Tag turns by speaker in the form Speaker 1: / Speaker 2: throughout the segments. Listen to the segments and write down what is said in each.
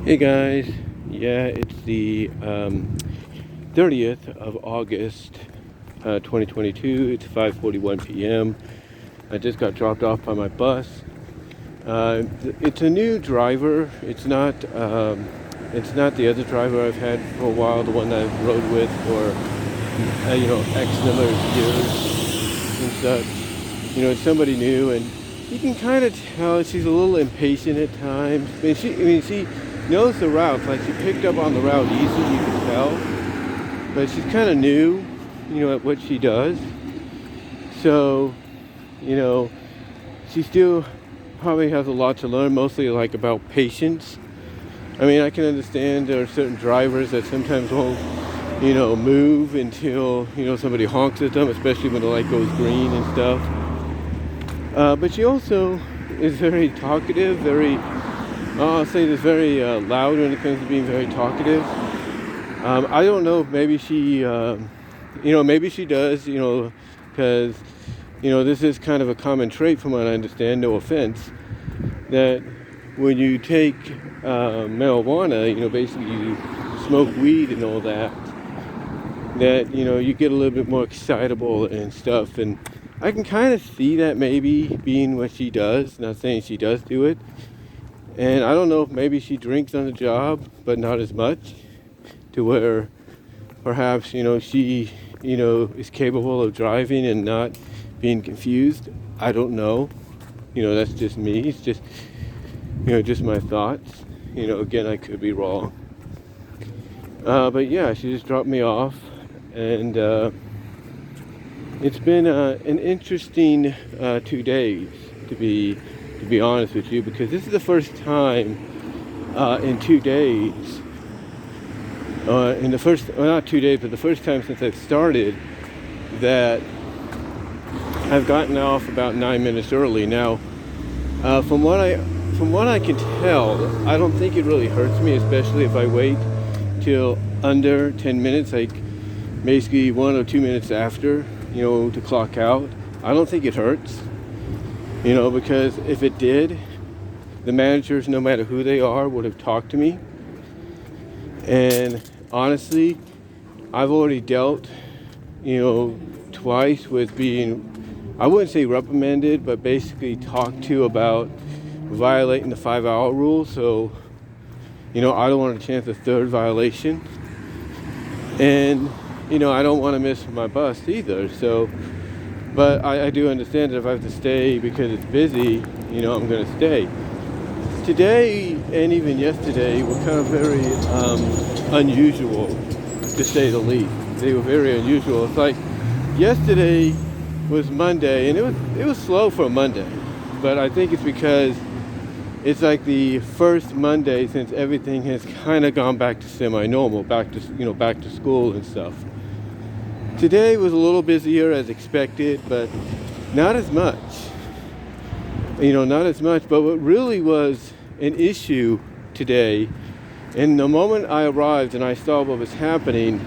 Speaker 1: Hey guys, yeah, it's the 30th of August, 2022. It's 5:41 p.m. I just got dropped off by my bus. It's a new driver. It's not the other driver I've had for a while, the one that I've rode with for X number of years and such. It's somebody new, and you can kind of tell she's a little impatient at times. She knows the routes. Like, she picked up on the route easy, you can tell. But she's kind of new, at what she does. So, you know, she still probably has a lot to learn, mostly like about patience. I mean, I can understand there are certain drivers that sometimes won't, move until, somebody honks at them, especially when the light goes green and stuff. But she also is very talkative, I'll say this, very loud when it comes to being very talkative. I don't know if maybe maybe she does, because, this is kind of a common trait from what I understand, no offense, that when you take marijuana, basically you smoke weed and all that, you get a little bit more excitable and stuff. And I can kind of see that maybe being what she does, not saying she does do it. And I don't know if maybe she drinks on the job, but not as much, to where perhaps, she, is capable of driving and not being confused. I don't know. That's just me. It's just, just my thoughts. Again, I could be wrong. But yeah, she just dropped me off, and it's been an interesting 2 days, to be honest with you, because this is the first time in 2 days, not 2 days, but the first time since I've started, that I've gotten off about 9 minutes early. Now, from what I can tell, I don't think it really hurts me, especially if I wait till under 10 minutes, like basically 1 or 2 minutes after, to clock out. I don't think it hurts, because if it did, the managers, no matter who they are, would have talked to me. And honestly, I've already dealt, twice with being, I wouldn't say reprimanded, but basically talked to about violating the 5-hour rule. So, I don't want to chance a third violation. And, I don't want to miss my bus either. So, but I do understand that if I have to stay because it's busy, I'm going to stay. Today and even yesterday were kind of very unusual, to say the least. They were very unusual. It's like yesterday was Monday, and it was slow for a Monday. But I think it's because it's like the first Monday since everything has kind of gone back to semi-normal, back to school and stuff. Today was a little busier as expected, but not as much. Not as much. But what really was an issue today, and the moment I arrived and I saw what was happening,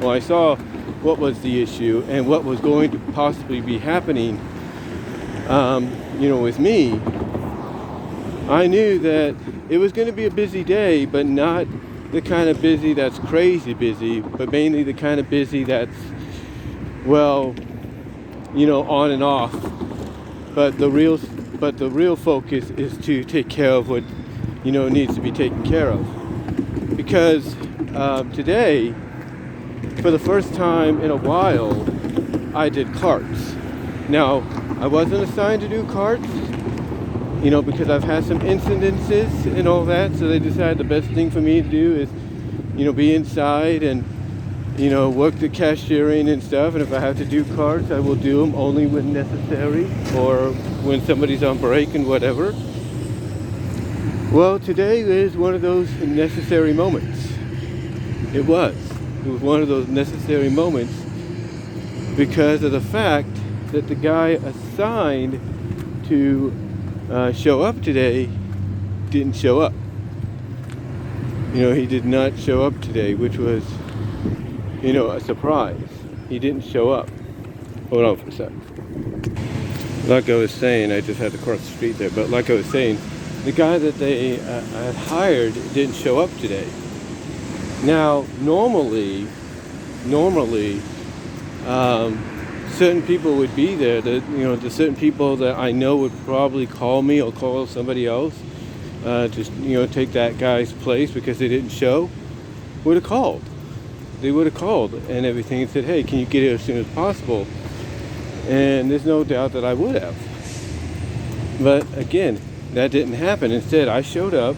Speaker 1: I saw what was the issue and what was going to possibly be happening, with me, I knew that it was going to be a busy day, but not the kind of busy that's crazy busy, but mainly the kind of busy that's, on and off. But the real focus is to take care of what, needs to be taken care of. Because today, for the first time in a while, I did carts. Now, I wasn't assigned to do carts, because I've had some incidences and all that, so they decided the best thing for me to do is, be inside and, work the cashiering and stuff. And if I have to do carts, I will do them only when necessary or when somebody's on break and whatever. Well, today is one of those necessary moments. It was one of those necessary moments because of the fact that the guy assigned to show up today didn't show up. He did not show up today, which was, a surprise. He didn't show up. Hold on for a sec. Like I was saying, I just had to cross the street there, but like I was saying, the guy that they had hired didn't show up today. Now, normally, certain people would be there. The certain people that I know would probably call me or call somebody else to take that guy's place because they didn't show. Would have called. They would have called and everything and said, "Hey, can you get here as soon as possible?" And there's no doubt that I would have. But again, that didn't happen. Instead, I showed up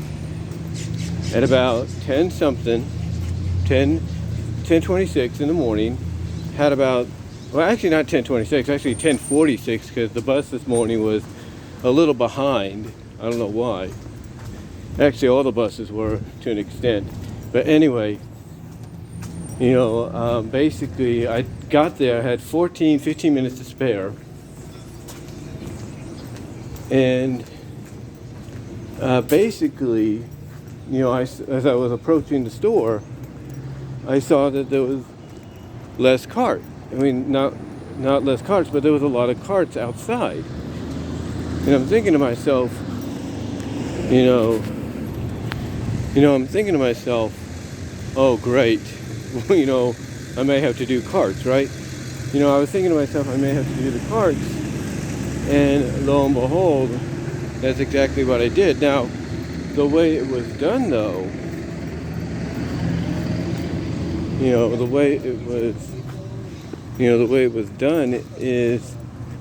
Speaker 1: at about 10:26 in the morning. Had about, well, actually not 10:26, actually 10:46, because the bus this morning was a little behind. I don't know why. Actually, all the buses were to an extent. But anyway, basically I got there, I had 15 minutes to spare. And basically, as I was approaching the store, I saw that there was less cart. I mean, not less carts, but there was a lot of carts outside. And I'm thinking to myself, oh great, I may have to do carts, right? I was thinking to myself, I may have to do the carts, and lo and behold, that's exactly what I did. Now, the way it was done, though, the way it was done is,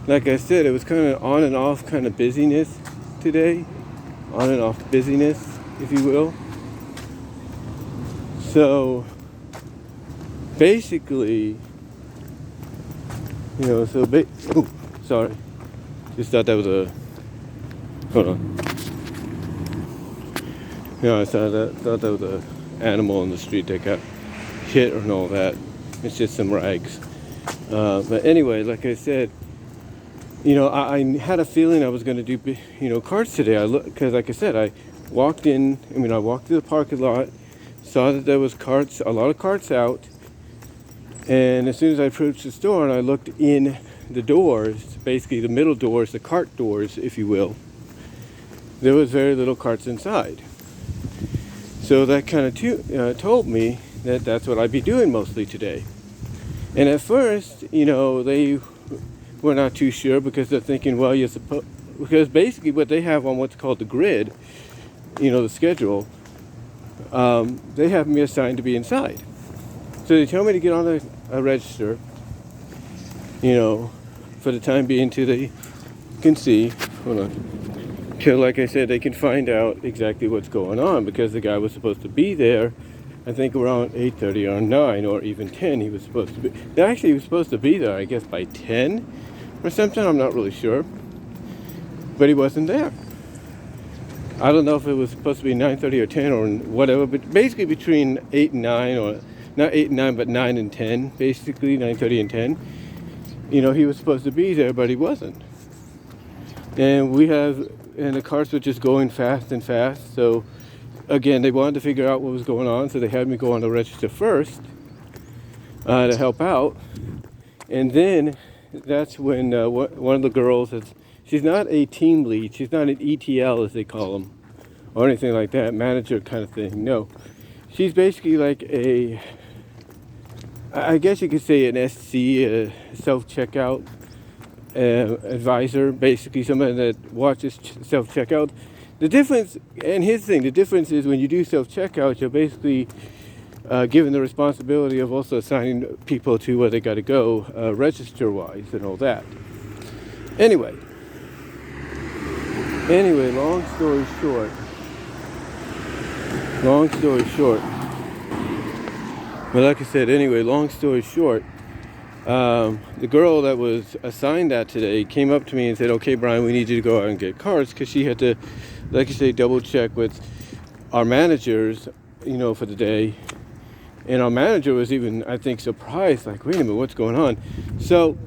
Speaker 1: like I said, it was kind of on and off kind of busyness today, on and off busyness, if you will. So basically, sorry, just thought that was hold on. I thought that was a animal in the street that got hit and all that. It's just some rags. But anyway, like I said, I had a feeling I was going to do, carts today. Because like I said, I walked through the parking lot, saw that there was a lot of carts out, and as soon as I approached the store and I looked in the doors, basically the middle doors, the cart doors, if you will, there was very little carts inside. So that kind of told me that that's what I'd be doing mostly today. And at first, they were not too sure because they're thinking, well, because basically what they have on what's called the grid, the schedule, they have me assigned to be inside. So they tell me to get on a register, for the time being till they can see, till, like I said, they can find out exactly what's going on, because the guy was supposed to be there, I think around 8:30 or 9 or even 10 he was supposed to be. Actually, he was supposed to be there, I guess, by 10 or something, I'm not really sure. But he wasn't there. I don't know if it was supposed to be 9:30 or 10 or whatever, but basically between 8 and 9, or not 8 and 9, but 9 and 10, basically 9:30 and 10. He was supposed to be there, but he wasn't. And the carts were just going fast and fast. So again, they wanted to figure out what was going on, so they had me go on the register first to help out. And then that's when one of the girls, she's not a team lead, she's not an ETL as they call them, or anything like that, manager kind of thing. No, she's basically like I guess you could say an SC, a self-checkout advisor, basically somebody that watches self-checkout. The difference, and here's the thing, the difference is when you do self-checkout, you're basically given the responsibility of also assigning people to where they got to go, register-wise and all that. Anyway, long story short, but like I said, long story short, the girl that was assigned that today came up to me and said, "Okay, Brian, we need you to go out and get cards," because she had to, like I say, double check with our managers, for the day. And our manager was even, I think, surprised, like, wait a minute, what's going on? So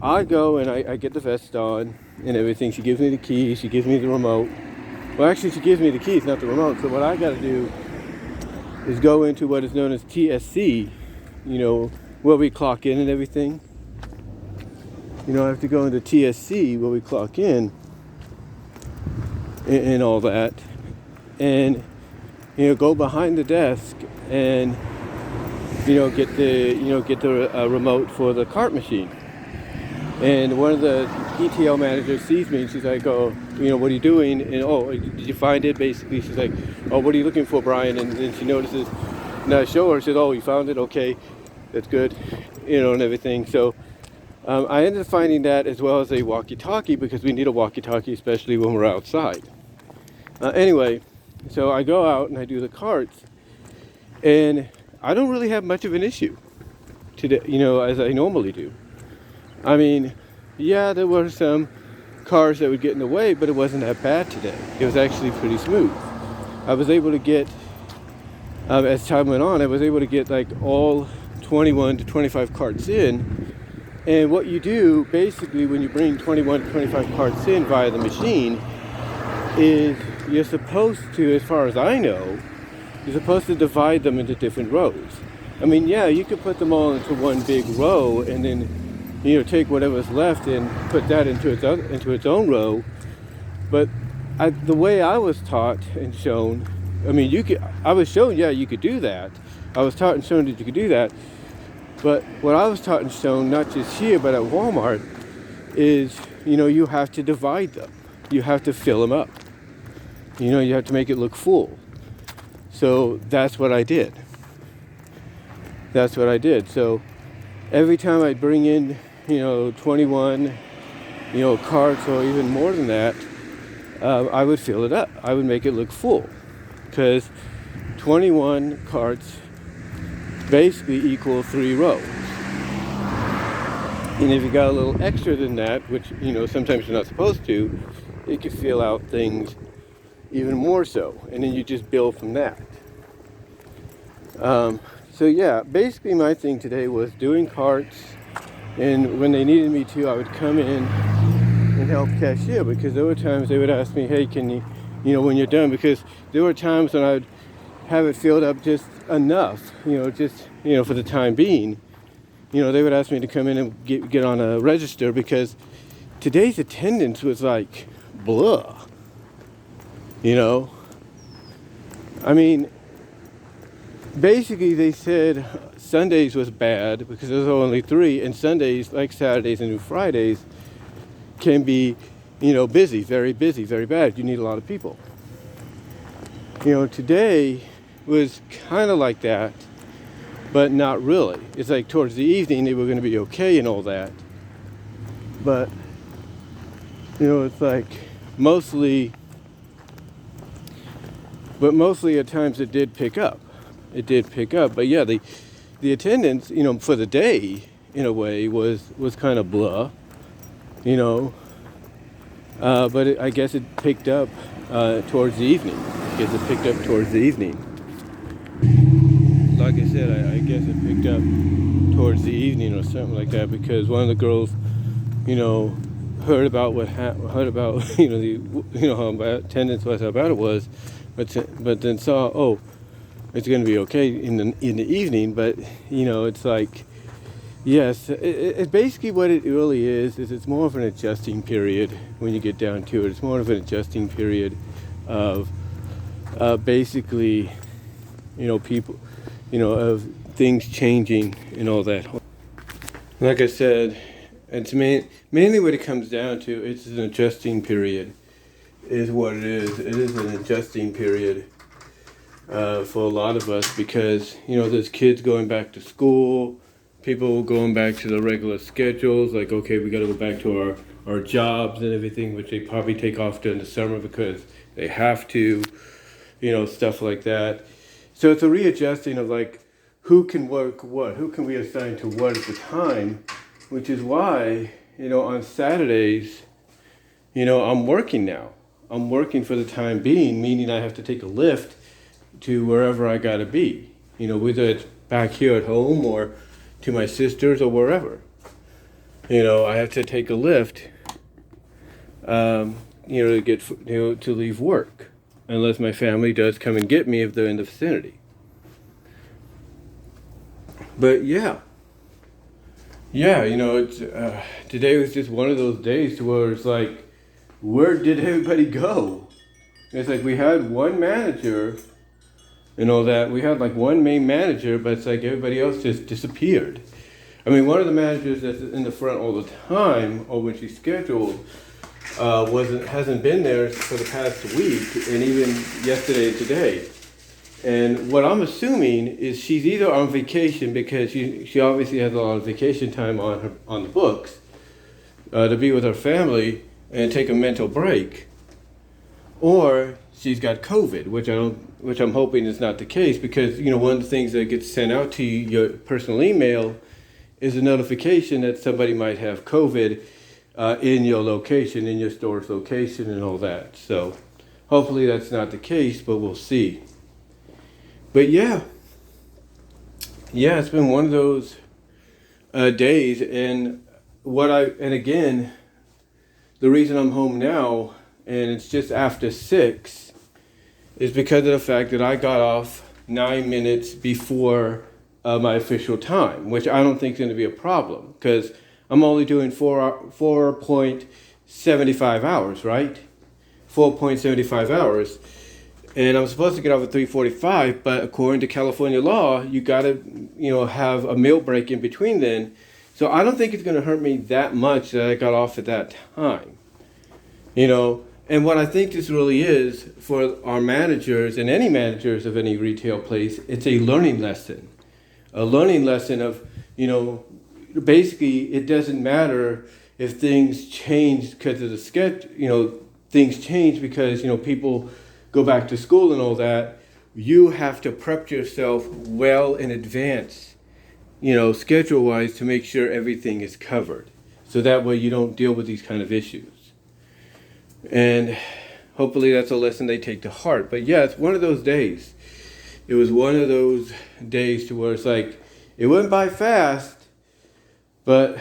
Speaker 1: I go and I get the vest on and everything. She gives me the keys, she gives me the remote. Well, actually, she gives me the keys, not the remote. So what I got to do is go into what is known as TSC, where we clock in and everything. I have to go into TSC where we clock in. and all that, and go behind the desk and get the remote for the cart machine. And one of the ETL managers sees me and she's like, "Oh, what are you doing?" And, "Oh, did you find it?" Basically, she's like, "Oh, what are you looking for, Brian?" And then she notices, and I show her, she says, "Oh, you found it? Okay, that's good," and everything. So I ended up finding that, as well as a walkie-talkie, because we need a walkie-talkie, especially when we're outside. Anyway, so I go out and I do the carts, and I don't really have much of an issue today, as I normally do. I mean, yeah, there were some cars that would get in the way, but it wasn't that bad today. It was actually pretty smooth. I was able to get, as time went on, I was able to get like all 21 to 25 carts in. And what you do, basically, when you bring 21 to 25 carts in via the machine, is you're supposed to, as far as I know, you're supposed to divide them into different rows. I mean, yeah, you could put them all into one big row and then take whatever's left and put that into its own row. But the way I was taught and shown, I was shown, yeah, you could do that. I was taught and shown that you could do that. But what I was taught and shown, not just here, but at Walmart, is, you have to divide them. You have to fill them up. You have to make it look full. So that's what I did. So every time I bring in, 21, carts or even more than that, I would fill it up. I would make it look full, because 21 carts basically equal 3 rows. And if you got a little extra than that, which, sometimes you're not supposed to, it could fill out things even more so. And then you just build from that. So yeah, basically my thing today was doing carts, and when they needed me to, I would come in and help cashier, because there were times they would ask me, "Hey, can you, when you're done," because there were times when I would have it filled up just enough, for the time being. They would ask me to come in and get on a register, because today's attendance was like blah. I mean, basically they said Sundays was bad because there was only 3, and Sundays, like Saturdays and Fridays, can be, busy, very bad. You need a lot of people. Today was kind of like that, but not really. It's like towards the evening they were going to be okay and all that, but it's like mostly at times it did pick up. But yeah, the attendance, for the day, in a way, was kind of blah, but I guess it picked up towards the evening. Like I said, I guess it picked up towards the evening or something like that, because one of the girls, heard about how bad attendance was, how bad it was, but then saw, oh, it's going to be okay in the evening. But it's like, yes, it basically what it really is it's more of an adjusting period. When you get down to it, it's more of an adjusting period of basically, people, of things changing and all that. Like I said, it's mainly what it comes down to. It's an adjusting period, is what it is. It is an adjusting period for a lot of us, because there's kids going back to school, people going back to the regular schedules. Like, okay, we got to go back to our jobs and everything, which they probably take off during the summer because they have to, stuff like that. So it's a readjusting of like, who can work what, who can we assign to what at the time, which is why, on Saturdays, I'm working now. I'm working for the time being, meaning I have to take a lift to wherever I gotta be, whether it's back here at home or to my sister's or wherever. I have to take a lift, to get, to leave work, unless my family does come and get me if they're in the vicinity. But yeah, it's today was just one of those days to where it's like, where did everybody go? It's like we had one manager and all that. We had like one main manager, but it's like everybody else just disappeared. I mean, one of the managers that's in the front all the time, or when she's scheduled, hasn't been there for the past week, and even yesterday and today. And what I'm assuming is she's either on vacation, because she obviously has a lot of vacation time on the books, to be with her family and take a mental break, or she's got COVID, which I'm hoping is not the case, because one of the things that gets sent out to your personal email is a notification that somebody might have COVID in your location, in your store's location, and all that. So hopefully that's not the case, but we'll see. But yeah, it's been one of those days, and again, the reason I'm home now and it's just after 6 is because of the fact that I got off 9 minutes before my official time, which I don't think is going to be a problem, because I'm only doing 4.75 hours, right? 4.75 hours. And I'm supposed to get off at 3:45, but according to California law, you got to, have a meal break in between then. So I don't think it's going to hurt me that much that I got off at that time. And what I think this really is for our managers and any managers of any retail place, it's a learning lesson. A learning lesson of, basically it doesn't matter if things change because of the schedule, things change because, people go back to school and all that. You have to prep yourself well in advance, schedule-wise, to make sure everything is covered. So that way you don't deal with these kind of issues. And hopefully that's a lesson they take to heart. But yeah, it's one of those days. It was one of those days to where it's like, it went by fast, but,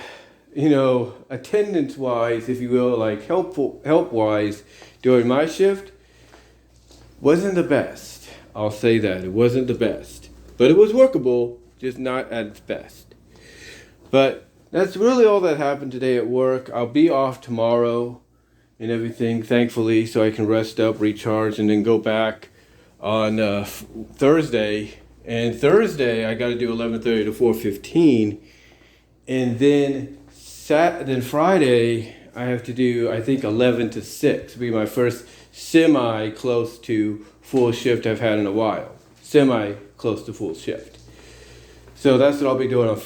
Speaker 1: attendance-wise, if you will, like help-wise, during my shift, wasn't the best. I'll say that. It wasn't the best. But it was workable, just not at its best. But that's really all that happened today at work. I'll be off tomorrow and everything, thankfully, so I can rest up, recharge, and then go back on Thursday. And Thursday, I got to do 11:30 to 4:15. And then Friday, I have to do, I think, 11 to 6. It'll be my first semi-close to full shift I've had in a while. Semi-close to full shift. So that's what I'll be doing on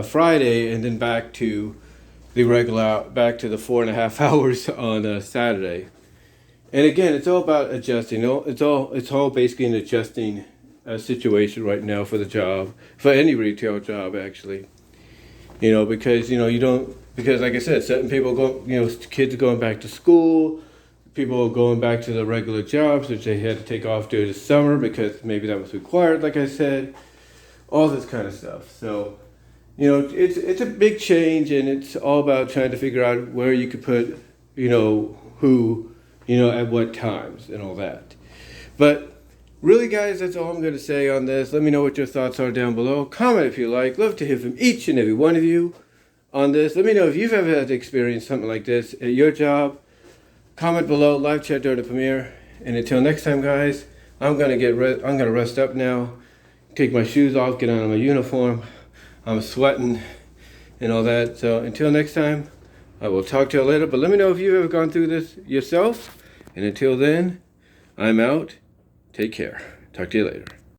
Speaker 1: Friday, and then back to the 4.5 hours on Saturday. And again, it's all about adjusting. It's all basically an adjusting situation right now for the job, for any retail job actually. Because because like I said, certain people kids are going back to school, people are going back to the regular jobs, which they had to take off during the summer because maybe that was required, like I said, all this kind of stuff. So, it's a big change, and it's all about trying to figure out where you could put, who, at what times and all that. But really, guys, that's all I'm going to say on this. Let me know what your thoughts are down below. Comment if you like. Love to hear from each and every one of you on this. Let me know if you've ever had to experience something like this at your job. Comment below, live chat during the premiere. And until next time, guys, I'm going to rest up now, take my shoes off, get out of my uniform. I'm sweating and all that. So until next time, I will talk to you later. But let me know if you've ever gone through this yourself. And until then, I'm out. Take care. Talk to you later.